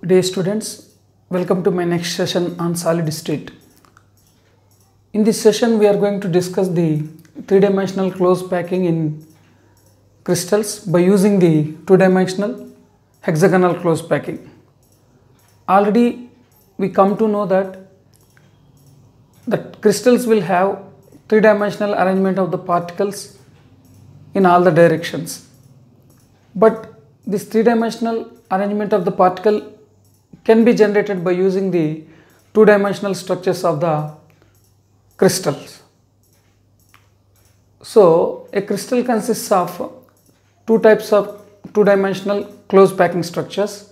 Dear students, welcome to my next session on solid state. In this session, we are going to discuss the three-dimensional close packing in crystals by using the two-dimensional hexagonal close packing. Already we come to know that crystals will have three-dimensional arrangement of the particles in all the directions. But this three-dimensional arrangement of the particle can be generated by using the two-dimensional structures of the crystals. So a crystal consists of two types of two-dimensional close packing structures,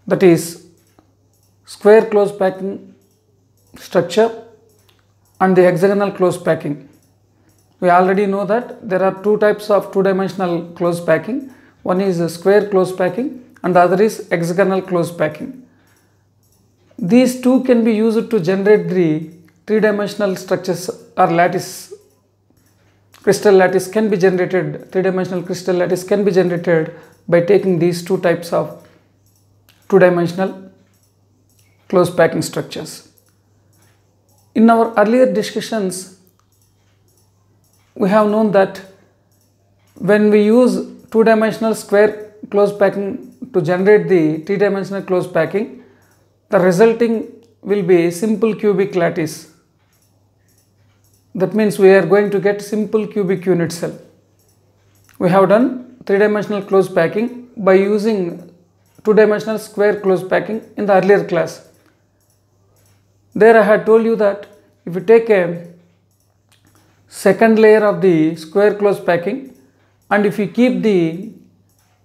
that is square close packing structure and the hexagonal close packing. We already know that there are two types of two-dimensional close packing. One is a square close packing and the other is hexagonal close packing. These two can be used to generate the three-dimensional structures or lattice. Crystal lattice can be generated, three-dimensional crystal lattice can be generated by taking these two types of two-dimensional close packing structures. In our earlier discussions, we have known that when we use two-dimensional square close packing to generate the three-dimensional close packing, the resulting will be simple cubic lattice. That means we are going to get simple cubic unit cell. We have done three-dimensional close packing by using two-dimensional square close packing in the earlier class. There I had told you that if you take a second layer of the square close packing and if you keep the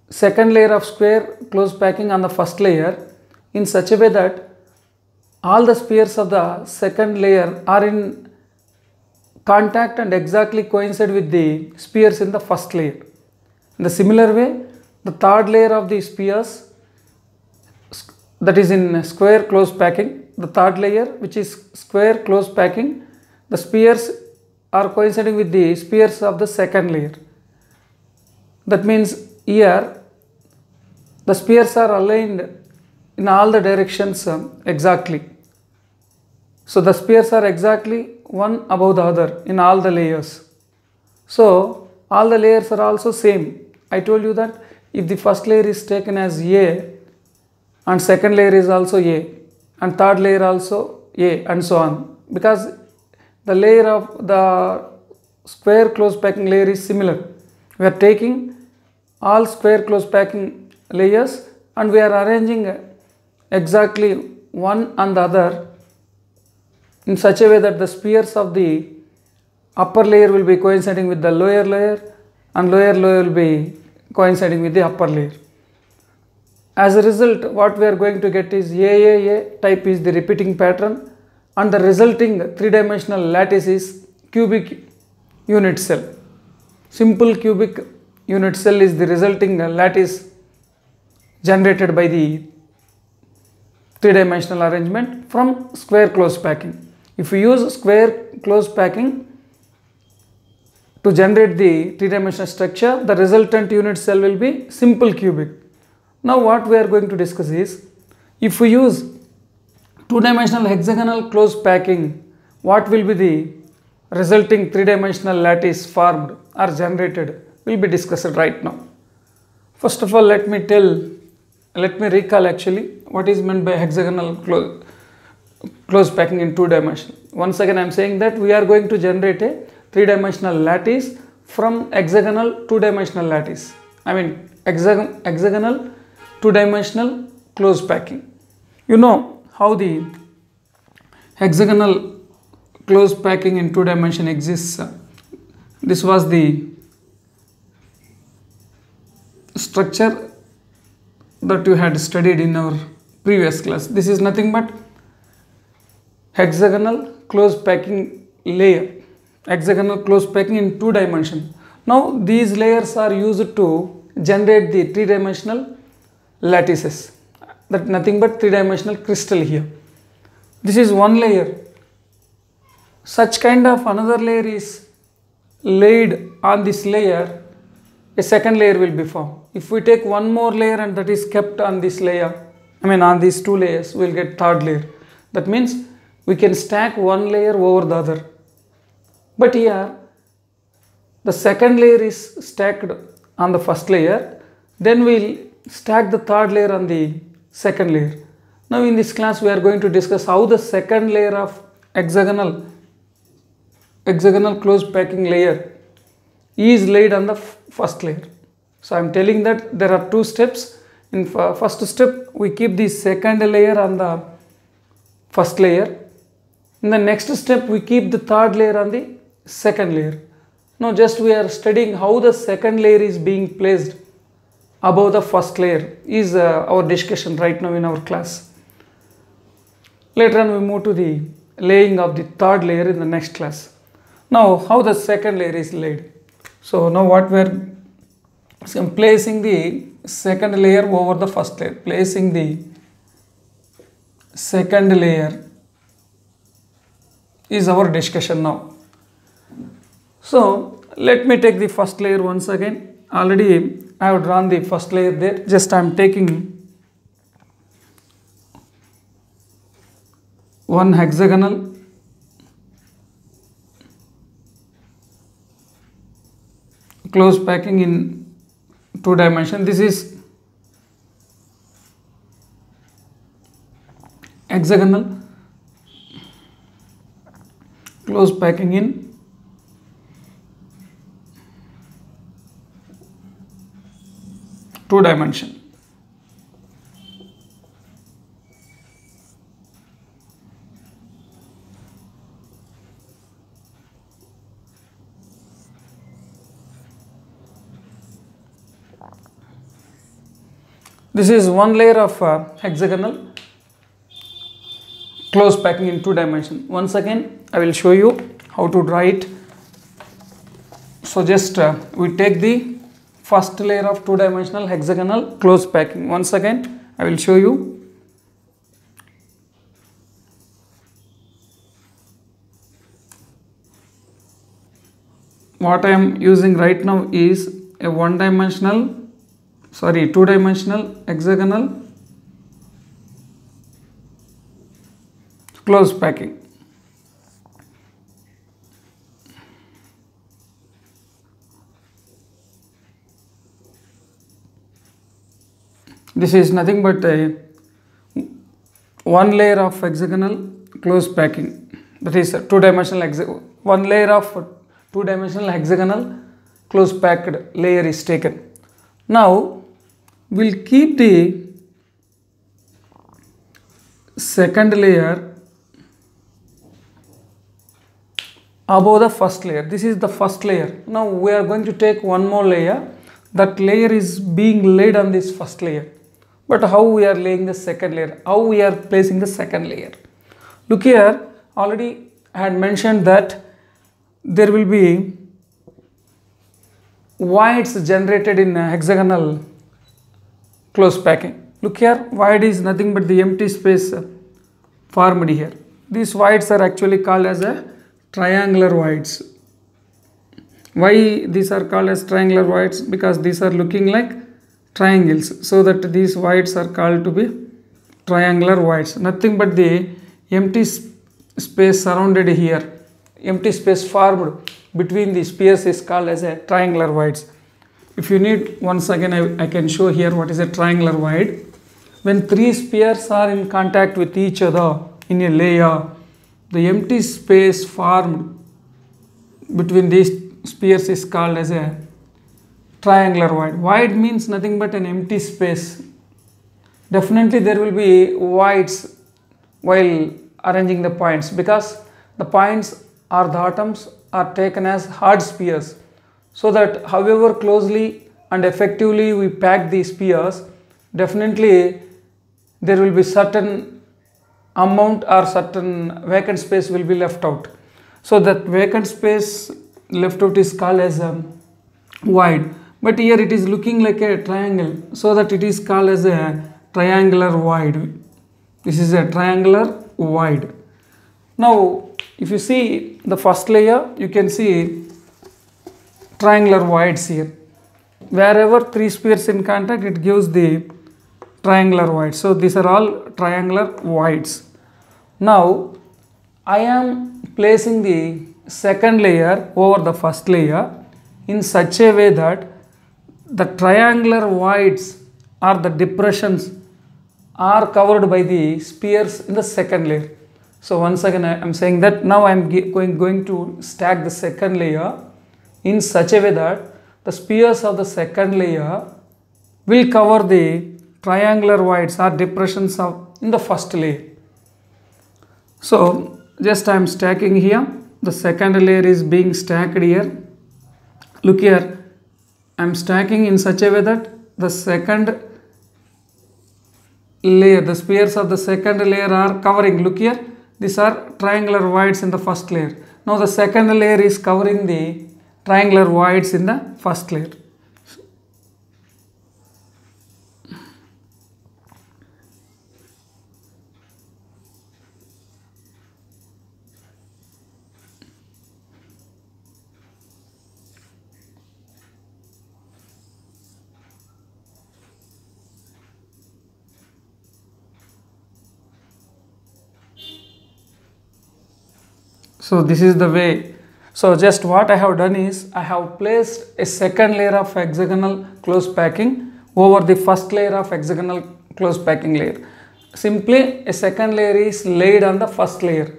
second layer of square close packing on the first layer in such a way that all the spheres of the second layer are in contact and exactly coincide with the spheres in the first layer. In the similar way, the third layer of the spheres, that is in square close packing, the third layer which is square close packing, the spheres are coinciding with the spheres of the second layer. That means here the spheres are aligned in all the directions exactly. So the spheres are exactly one above the other in all the layers. So all the layers are also same. I told you that if the first layer is taken as A and second layer is also A and third layer also A and so on, because the layer of the square close packing layer is similar. We are taking all square close packing layers and we are arranging exactly one and the other in such a way that the spheres of the upper layer will be coinciding with the lower layer and lower layer will be coinciding with the upper layer. As a result, what we are going to get is AAA type is the repeating pattern and the resulting three-dimensional lattice is cubic unit cell. Simple cubic unit cell is the resulting lattice generated by the three-dimensional arrangement from square close packing. If we use square close packing to generate the three-dimensional structure, the resultant unit cell will be simple cubic. Now what we are going to discuss is, if we use two-dimensional hexagonal close packing, what will be the resulting three-dimensional lattice formed or generated will be discussed right now. First of all, let me recall actually what is meant by hexagonal close packing in two dimension. Once again I am saying that we are going to generate a three-dimensional lattice from hexagonal two-dimensional lattice. I mean hexagonal two-dimensional close packing. You know how the hexagonal close packing in two dimension exists. This was the structure that you had studied in our previous class. This is nothing but hexagonal close packing layer, hexagonal close packing in two dimension. Now these layers are used to generate the three-dimensional lattices, that nothing but three-dimensional crystal here. This is one layer. Such kind of another layer is laid on this layer a second layer will be formed. If we take one more layer and that is kept on this layer, on these two layers, we'll get third layer. That means we can stack one layer over the other. But here the second layer is stacked on the first layer, then we'll stack the third layer on the second layer. Now in this class we are going to discuss how the second layer of hexagonal closed packing layer is laid on the first layer. So I am telling that there are two steps. In first step we keep the second layer on the first layer. In the next step we keep the third layer on the second layer. Now just we are studying how the second layer is being placed above the first layer is our discussion right now in our class. Later on we move to the laying of the third layer in the next class. Now how the second layer is laid. So now what we are placing the second layer over the first layer. Placing the second layer is our discussion now. So let me take the first layer once again. Already I have drawn the first layer there. Just I am taking one hexagonal close packing in 2 dimension. This is hexagonal close packing in 2 dimension. This is one layer of hexagonal close packing in 2 dimension. Once again I will show you how to draw it. So just we take the first layer of 2 dimensional hexagonal close packing. Once again I will show you. What I am using right now is a 2 dimensional hexagonal close packing. This is nothing but one layer of hexagonal close packing. That is 2 dimensional one layer of 2 dimensional hexagonal close packed layer is taken. Now we'll keep the second layer above the first layer. This is the first layer. Now we are going to take one more layer. That layer is being laid on this first layer. But how we are laying the second layer? How we are placing the second layer? Look here, already I had mentioned that there will be voids generated in hexagonal close packing. Look here, void is nothing but the empty space formed here. These voids are actually called as a triangular voids. Why these are called as triangular voids? Because these are looking like triangles, so that these voids are called to be triangular voids. Nothing but the empty space surrounded here, empty space formed between the spheres is called as a triangular voids. If you need, once again I can show here what is a triangular void. When 3 spheres are in contact with each other in a layer, the empty space formed between these spheres is called as a triangular void. Void means nothing but an empty space. Definitely there will be voids while arranging the points, because the points or the atoms are taken as hard spheres, so that however closely and effectively we pack these spheres, definitely there will be certain amount or certain vacant space will be left out. So that vacant space left out is called as a void. But here it is looking like a triangle, so that it is called as a triangular void. This is a triangular void. Now if you see the first layer, you can see triangular voids here. wherever three spheres in contact, it gives the triangular voids. So these are all triangular voids. Now I am placing the second layer over the first layer in such a way that the triangular voids or the depressions are covered by the spheres in the second layer. So once again I am saying that now I am going to stack the second layer in such a way that the spheres of the second layer will cover the triangular voids or depressions in the first layer. So just I am stacking here. The second layer is being stacked here. Look here, I am stacking in such a way that the second layer, the spheres of the second layer are covering. Look here, these are triangular voids in the first layer. Now the second layer is covering the triangular voids in the first layer. So this is the way. So just what I have done is I have placed a second layer of hexagonal close packing over the first layer of hexagonal close packing layer. Simply a second layer is laid on the first layer.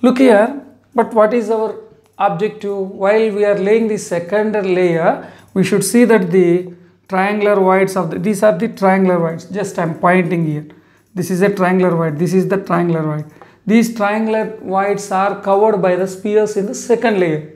Look here, but what is our objective? While we are laying the second layer, we should see that the triangular voids of these are the triangular voids. Just I am pointing here. This is a triangular void. This is the triangular void. These triangular voids are covered by the spheres in the second layer.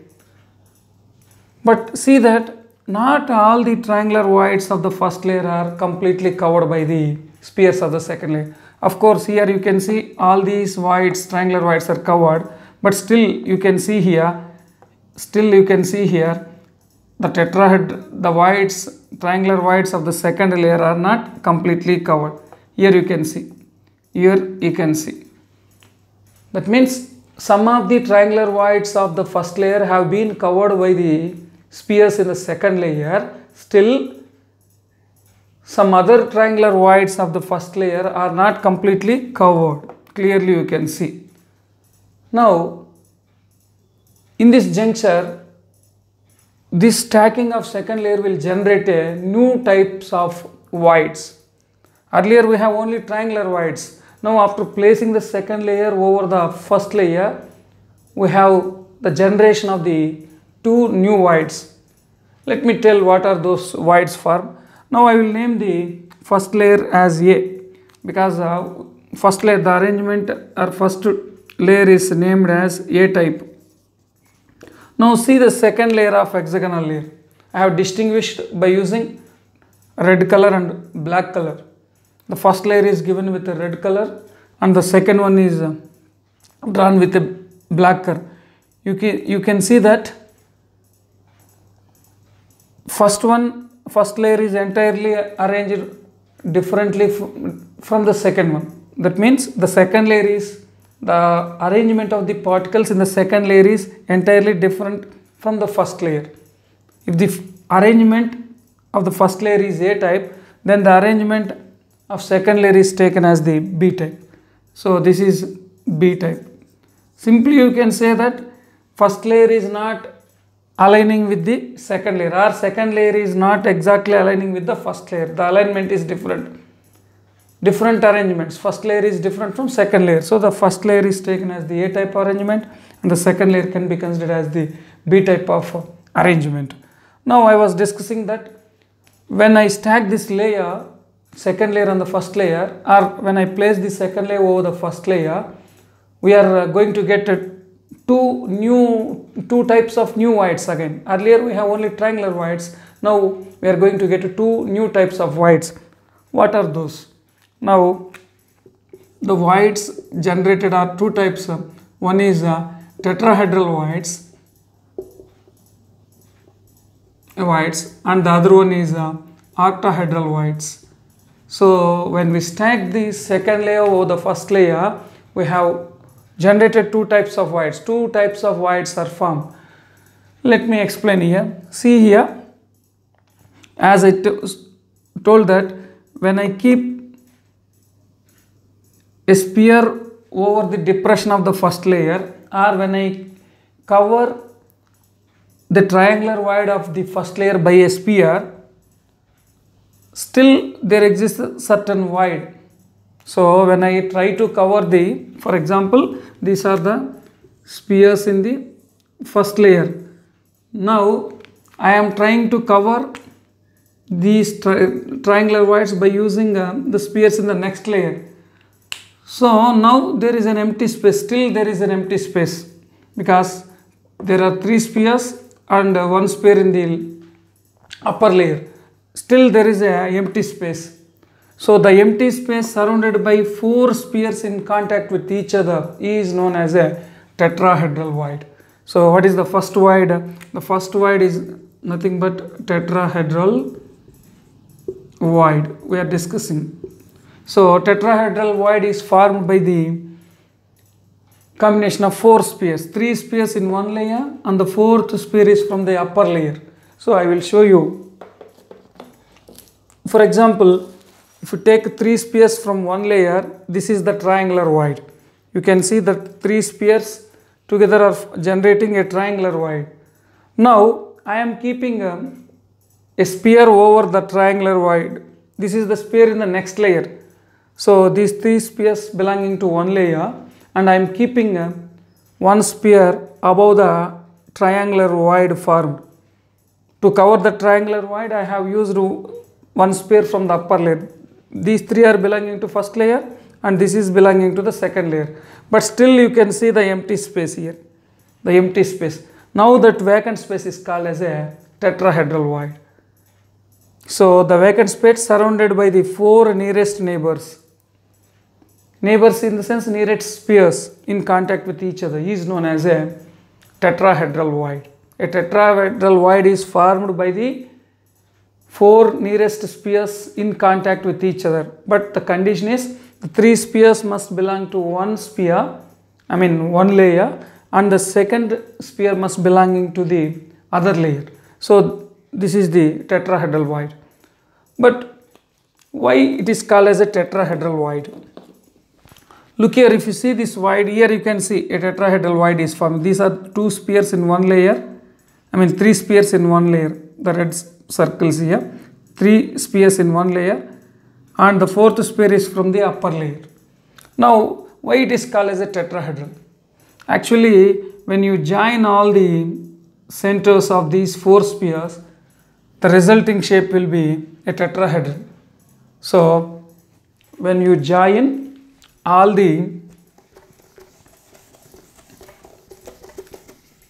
But see that not all the triangular voids of the first layer are completely covered by the spheres of the second layer. Of course, here you can see all these voids, triangular voids are covered, but still you can see here, the tetrahedron, the voids, triangular voids of the second layer are not completely covered. Here you can see. That means some of the triangular voids of the first layer have been covered by the spheres in the second layer. Still, some other triangular voids of the first layer are not completely covered. Clearly you can see. Now, in this juncture, this stacking of second layer will generate a new types of voids. Earlier we have only triangular voids. Now after placing the second layer over the first layer, we have the generation of the two new voids. Let me tell what are those voids for. Now I will name the first layer as A, because first layer, the arrangement or first layer is named as A type. Now see the second layer of hexagonal layer. I have distinguished by using red color and black color. The first layer is given with a red color and the second one is drawn with a black color. You can see that first layer is entirely arranged differently from the second one. That means the second layer is, the arrangement of the particles in the second layer is entirely different from the first layer. If the arrangement of the first layer is A type, then the arrangement of second layer is taken as the B type. So this is B type. Simply you can say that first layer is not aligning with the second layer, or second layer is not exactly aligning with the first layer. The alignment is different. Different arrangements. First layer is different from second layer. So the first layer is taken as the A type arrangement and the second layer can be considered as the B type of arrangement. Now I was discussing that when I stack this layer, second layer on the first layer, or when I place the second layer over the first layer, we are going to get two types of new voids again. Earlier we have only triangular voids. Now we are going to get two new types of voids. What are those? Now the voids generated are two types. One is tetrahedral voids and the other one is octahedral voids. So when we stack the second layer over the first layer, we have generated two types of voids. Two types of voids are formed. Let me explain here. See here, as I told that when I keep a sphere over the depression of the first layer, or when I cover the triangular void of the first layer by a sphere, still there exists a certain void. So when I try to cover the, for example, these are the spheres in the first layer. Now I am trying to cover these triangular voids by using the spheres in the next layer. So now there is an empty space, still there is an empty space, because there are 3 spheres and 1 sphere in the upper layer. Still there is an empty space. So the empty space surrounded by 4 spheres in contact with each other is known as a tetrahedral void. So what is the first void? The first void is nothing but tetrahedral void we are discussing. So tetrahedral void is formed by the combination of 4 spheres, 3 spheres in one layer, and the 4th sphere is from the upper layer. So I will show you. For example, if you take 3 spheres from one layer, this is the triangular void. You can see that 3 spheres together are generating a triangular void. Now I am keeping a sphere over the triangular void. This is the sphere in the next layer. So these 3 spheres belonging to one layer, and I am keeping one sphere above the triangular void formed. To cover the triangular void, I have used one sphere from the upper layer. These 3 are belonging to first layer and this is belonging to the second layer. But still you can see the empty space here, the empty space. Now that vacant space is called as a tetrahedral void. So the vacant space surrounded by the 4 nearest neighbors. Neighbors in the sense nearest spheres in contact with each other is known as a tetrahedral void. A tetrahedral void is formed by the 4 nearest spheres in contact with each other. But the condition is the 3 spheres must belong to one sphere, one layer, and the second sphere must belong to the other layer. So this is the tetrahedral void. But why it is called as a tetrahedral void? Look here, if you see this void here, you can see a tetrahedral void is formed. These are 2 spheres in one layer, 3 spheres in one layer, the red circles here, 3 spheres in one layer, and the 4th sphere is from the upper layer. Now why it is called as a tetrahedral? Actually, when you join all the centers of these 4 spheres, the resulting shape will be a tetrahedron. So when you join all the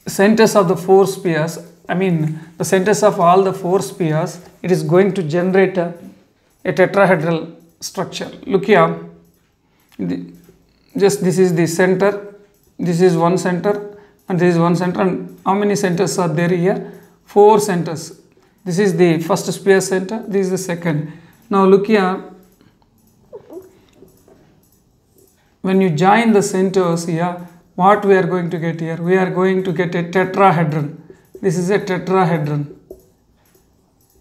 centers of the 4 spheres, the centers of all the 4 spheres, it is going to generate a tetrahedral structure. Look here, just this is the center, this is one center, and this is one center, and how many centers are there here? 4 centers. This is the first sphere center, this is the second. Now look here, when you join the centers here, what we are going to get here? We are going to get a tetrahedron. This is a tetrahedron.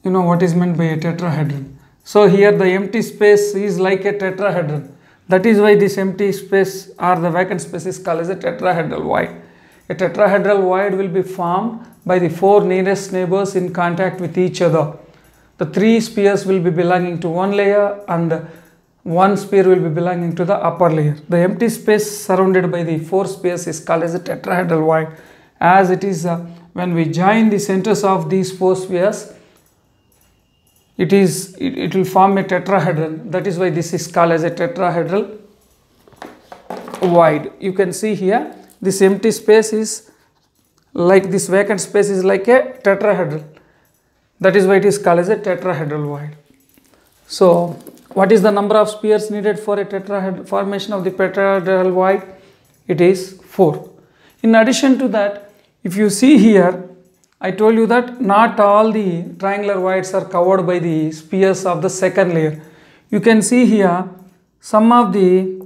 You know what is meant by a tetrahedron. So here the empty space is like a tetrahedron. That is why this empty space or the vacant space is called as a tetrahedral void. A tetrahedral void will be formed by the 4 nearest neighbors in contact with each other. The 3 spheres will be belonging to one layer and one sphere will be belonging to the upper layer. The empty space surrounded by the 4 spheres is called as a tetrahedral void, as it is when we join the centers of these 4 spheres, it will form a tetrahedron. That is why this is called as a tetrahedral void. You can see here, this empty space is like this vacant space is like a tetrahedron. That is why it is called as a tetrahedral void. So what is the number of spheres needed for a formation of the tetrahedral void? It is 4. In addition to that, if you see here, I told you that not all the triangular voids are covered by the spheres of the second layer. You can see here some of the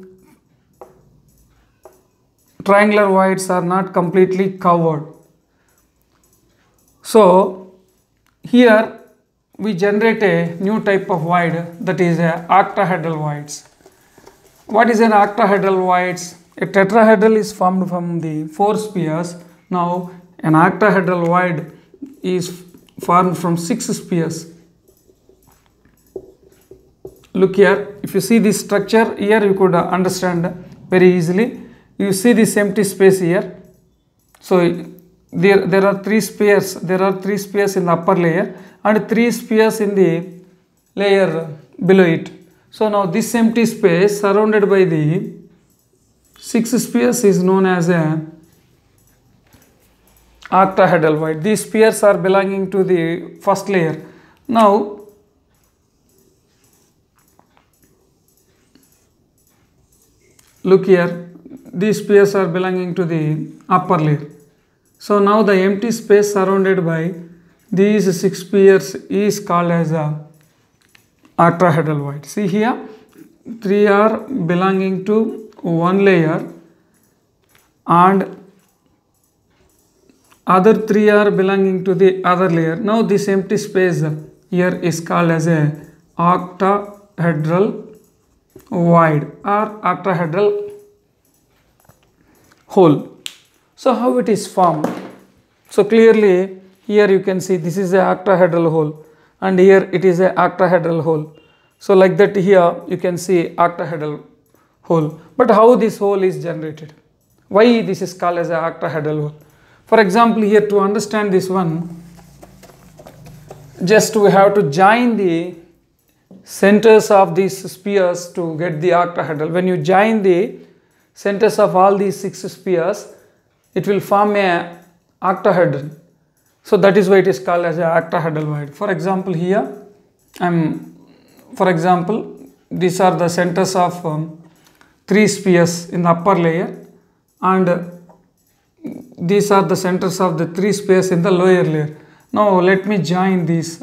triangular voids are not completely covered. So here we generate a new type of void, that is a octahedral voids. What is an octahedral voids? A tetrahedral is formed from the 4 spheres. Now an octahedral void is formed from 6 spheres. Look here, if you see this structure here, you could understand very easily. You see this empty space here. So there are 3 spheres. There are 3 spheres in the upper layer and 3 spheres in the layer below it. So now this empty space surrounded by the 6 spheres is known as a octahedral void. These spheres are belonging to the first layer. Now look here, these spheres are belonging to the upper layer. So now the empty space surrounded by these 6 spheres is called as a octahedral void. See here, 3 are belonging to one layer and other 3 are belonging to the other layer. Now this empty space here is called as a octahedral void or octahedral hole. So how it is formed? So clearly here you can see this is a octahedral hole and here it is a octahedral hole. So like that here you can see octahedral hole. But how this hole is generated? Why this is called as a octahedral hole? For example, here to understand this one, just we have to join the centers of these spheres to get the octahedral. When you join the centers of all these 6 spheres, it will form a octahedron. So that is why it is called as a octahedral void. For example, here these are the centers of 3 spheres in the upper layer and these are the centers of the 3 spheres in the lower layer. Now let me join these.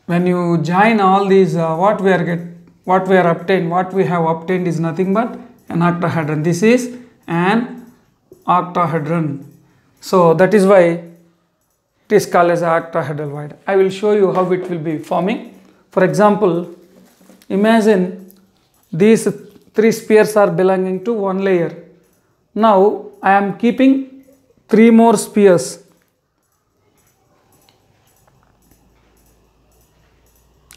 When you join all these, what we have obtained is nothing but an octahedron. This is an octahedron. So that is why it is called as an octahedral void. I will show you how it will be forming. For example, imagine these 3 spheres are belonging to one layer. Now I am keeping 3 more spheres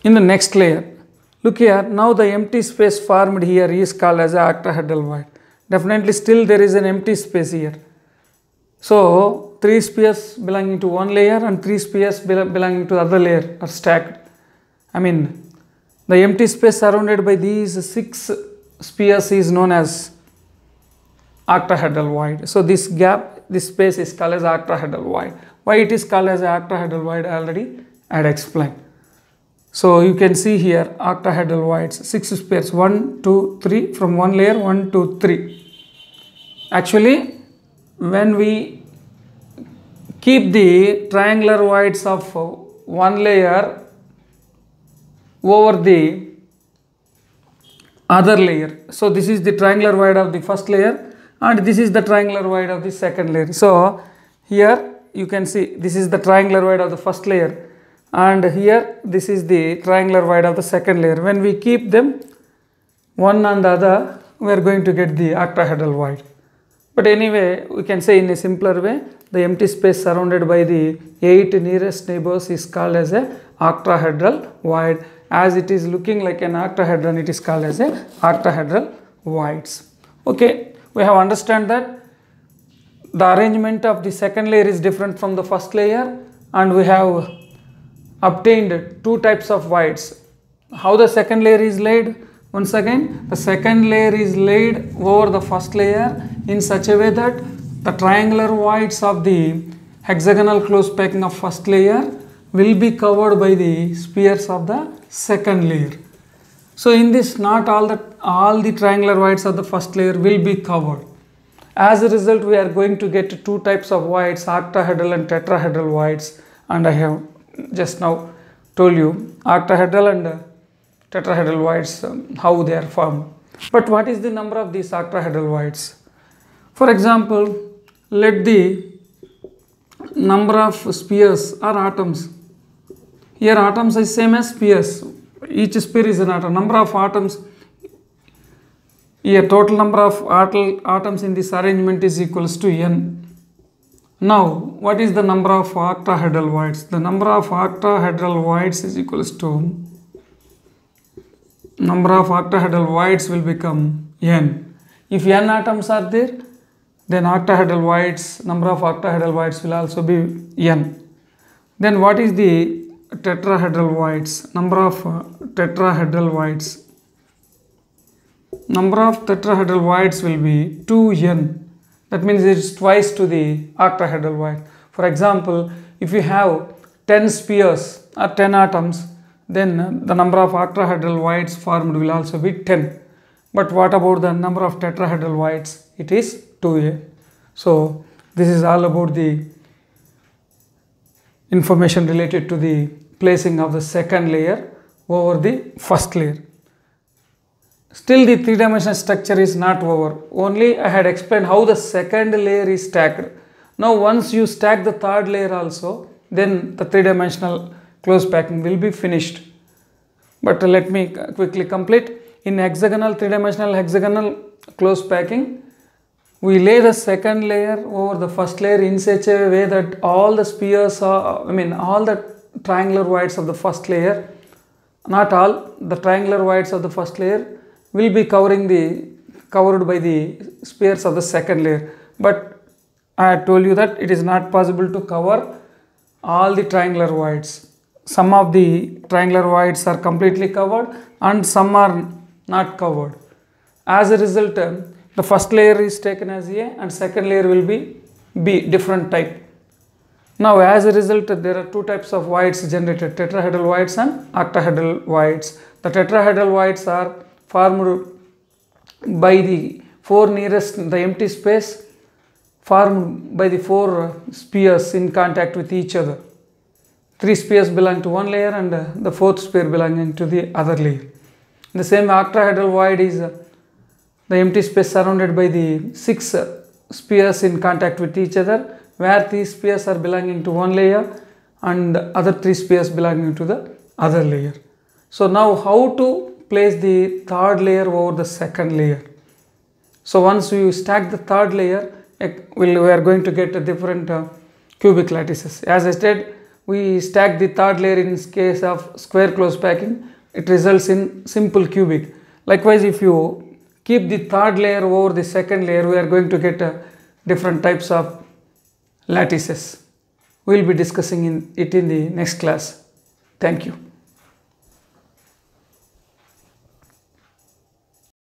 in the next layer. Look here, now the empty space formed here is called as an octahedral void. Definitely still there is an empty space here. So 3 spheres belonging to one layer and 3 spheres belonging to other layer are stacked. The empty space surrounded by these 6 spheres is known as octahedral void. So this gap, this space is called as octahedral void. Why it is called as octahedral void already I had explained. So you can see here octahedral voids, 6 spheres, 1, 2, 3 from one layer, 1, 2, 3. Actually, when we keep the triangular voids of one layer over the other layer. So this is the triangular void of the first layer and this is the triangular void of the second layer. So here you can see this is the triangular void of the first layer and here this is the triangular void of the second layer. When we keep them one and the other, we are going to get the octahedral void. But anyway, we can say in a simpler way, the empty space surrounded by the 8 nearest neighbors is called as a octahedral void. As it is looking like an octahedron, it is called as a octahedral voids. Okay, we have understand that the arrangement of the second layer is different from the first layer and we have obtained 2 types of voids. How the second layer is laid? Once again, the second layer is laid over the first layer in such a way that the triangular voids of the hexagonal close packing of first layer will be covered by the spheres of the second layer. So in this, not all the triangular voids of the first layer will be covered. As a result, we are going to get 2 types of voids, octahedral and tetrahedral voids, and I have just now told you octahedral and tetrahedral voids, how they are formed. But what is the number of these octahedral voids? For example, let the number of spheres or atoms. Here atoms is same as spheres. Each sphere is an atom. Number of atoms. Here total number of atoms in this arrangement is equals to n. Now, what is the number of octahedral voids? The number of octahedral voids is equals to number of octahedral voids will become n. If n atoms are there, then octahedral voids, number of octahedral voids will also be n. Then what is the tetrahedral voids? Number of tetrahedral voids. Number of tetrahedral voids will be 2n. That means it is twice to the octahedral void. For example, if you have 10 spheres or 10 atoms, then the number of octahedral voids formed will also be 10. But what about the number of tetrahedral voids? It is 2a. So this is all about the information related to the placing of the second layer over the first layer. Still the three-dimensional structure is not over. Only I had explained how the second layer is stacked. Now once you stack the third layer also, then the three-dimensional close packing will be finished. But let me quickly complete. In three-dimensional hexagonal close packing, we lay the second layer over the first layer in such a way that all the spheres are, all the triangular voids of the first layer, not all, the triangular voids of the first layer will be covered by the spheres of the second layer. But I had told you that it is not possible to cover all the triangular voids. Some of the triangular voids are completely covered and some are not covered. As a result, the first layer is taken as A and second layer will be B, different type. Now as a result, there are two types of voids generated, tetrahedral voids and octahedral voids. The tetrahedral voids are formed by the four nearest, the empty space formed by the four spheres in contact with each other. Three spheres belong to one layer and the fourth sphere belonging to the other layer. The same octahedral void is the empty space surrounded by the six spheres in contact with each other, where these spheres are belonging to one layer and the other three spheres belonging to the other layer. So now how to place the third layer over the second layer? So once we stack the third layer, we are going to get a different cubic lattices. As I said, we stack the third layer in case of square close packing, it results in simple cubic. Likewise, if you keep the third layer over the second layer, we are going to get different types of lattices. We will be discussing it in the next class. Thank you.